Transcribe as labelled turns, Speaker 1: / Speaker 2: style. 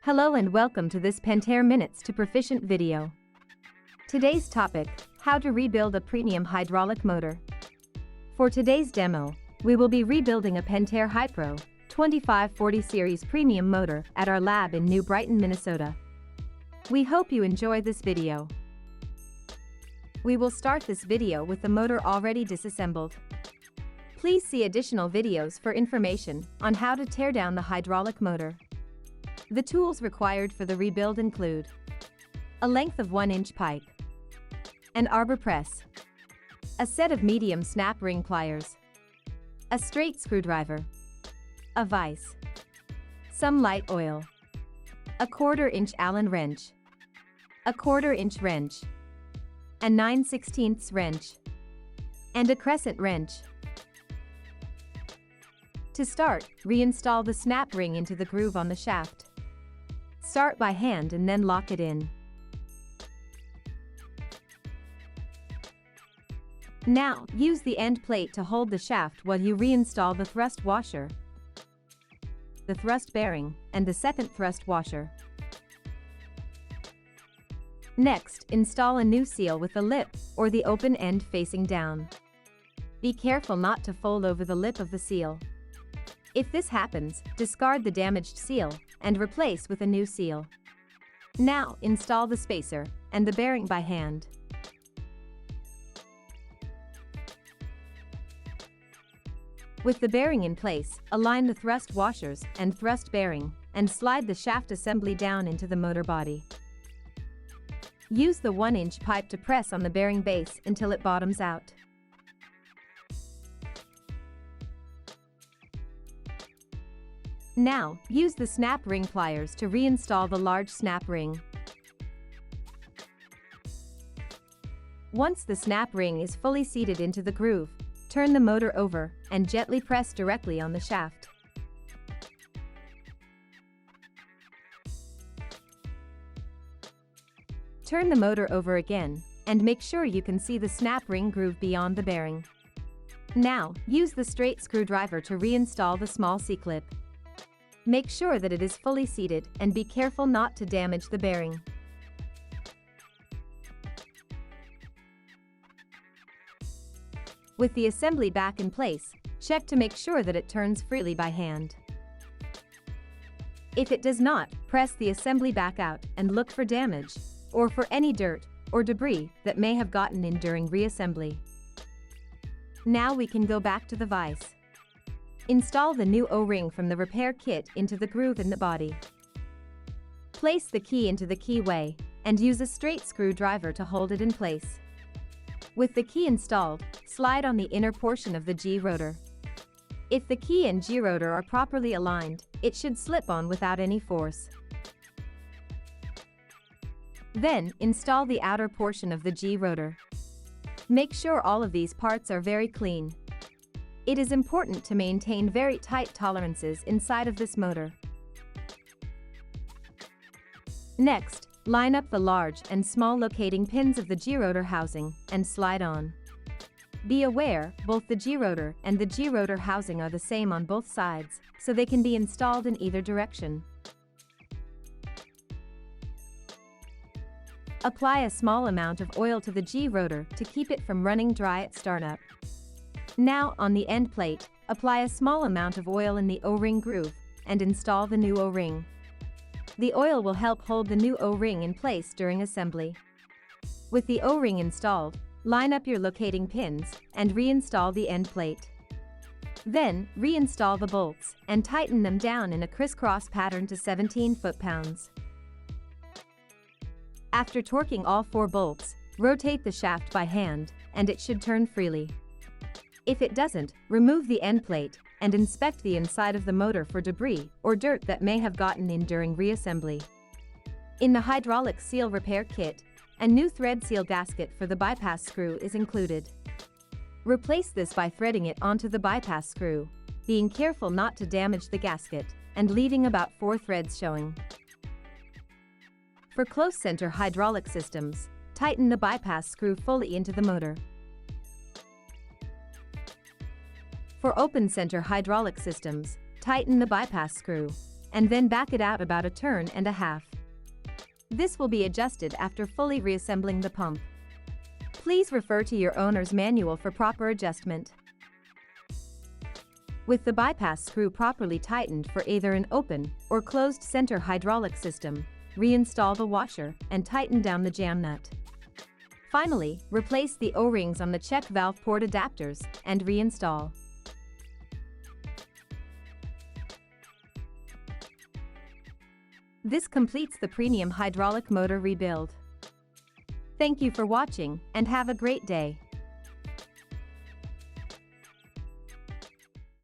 Speaker 1: Hello and welcome to this Pentair Minutes to Proficient video. Today's topic, how to rebuild a premium hydraulic motor. For today's demo, we will be rebuilding a Pentair Hypro 2540 series premium motor at our lab in New Brighton, Minnesota. We hope you enjoy this video. We will start this video with the motor already disassembled. Please see additional videos for information on how to tear down the hydraulic motor. The tools required for the rebuild include a length of 1-inch pipe, an arbor press, a set of medium snap ring pliers, a straight screwdriver, a vise, some light oil, a 1/4-inch Allen wrench, a 1/4-inch wrench, a 9/16 wrench, and a crescent wrench. To start, reinstall the snap ring into the groove on the shaft. Start by hand and then lock it in. Now, use the end plate to hold the shaft while you reinstall the thrust washer, the thrust bearing, and the second thrust washer. Next, install a new seal with the lip, or the open end facing down. Be careful not to fold over the lip of the seal. If this happens, discard the damaged seal and replace with a new seal. Now, install the spacer and the bearing by hand. With the bearing in place, align the thrust washers and thrust bearing, and slide the shaft assembly down into the motor body. Use the 1-inch pipe to press on the bearing base until it bottoms out. Now, use the snap ring pliers to reinstall the large snap ring. Once the snap ring is fully seated into the groove, turn the motor over and gently press directly on the shaft. Turn the motor over again, and make sure you can see the snap ring groove beyond the bearing. Now, use the straight screwdriver to reinstall the small C-clip. Make sure that it is fully seated and be careful not to damage the bearing. With the assembly back in place, check to make sure that it turns freely by hand. If it does not, press the assembly back out and look for damage, or for any dirt or debris that may have gotten in during reassembly. Now we can go back to the vise. Install the new O-ring from the repair kit into the groove in the body. Place the key into the keyway, and use a straight screwdriver to hold it in place. With the key installed, slide on the inner portion of the G-rotor. If the key and G-rotor are properly aligned, it should slip on without any force. Then, install the outer portion of the G-rotor. Make sure all of these parts are very clean. It is important to maintain very tight tolerances inside of this motor. Next, line up the large and small locating pins of the G-rotor housing and slide on. Be aware, both the G-rotor and the G-rotor housing are the same on both sides, so they can be installed in either direction. Apply a small amount of oil to the G-rotor to keep it from running dry at startup. Now, on the end plate, apply a small amount of oil in the O-ring groove and install the new O-ring. The oil will help hold the new O-ring in place during assembly. With the O-ring installed, line up your locating pins and reinstall the end plate. Then, reinstall the bolts and tighten them down in a crisscross pattern to 17 foot-pounds. After torquing all 4 bolts, rotate the shaft by hand, and it should turn freely. If it doesn't, remove the end plate and inspect the inside of the motor for debris or dirt that may have gotten in during reassembly. In the hydraulic seal repair kit, a new thread seal gasket for the bypass screw is included. Replace this by threading it onto the bypass screw, being careful not to damage the gasket, and leaving about 4 threads showing. For close center hydraulic systems, tighten the bypass screw fully into the motor. For open center hydraulic systems, tighten the bypass screw. and then back it out about a turn and a half. This will be adjusted after fully reassembling the pump. Please refer to your owner's manual for proper adjustment. With the bypass screw properly tightened for either an open or closed center hydraulic system, reinstall the washer and tighten down the jam nut. Finally, replace the O-rings on the check valve port adapters and reinstall. This completes the premium hydraulic motor rebuild. Thank you for watching and have a great day.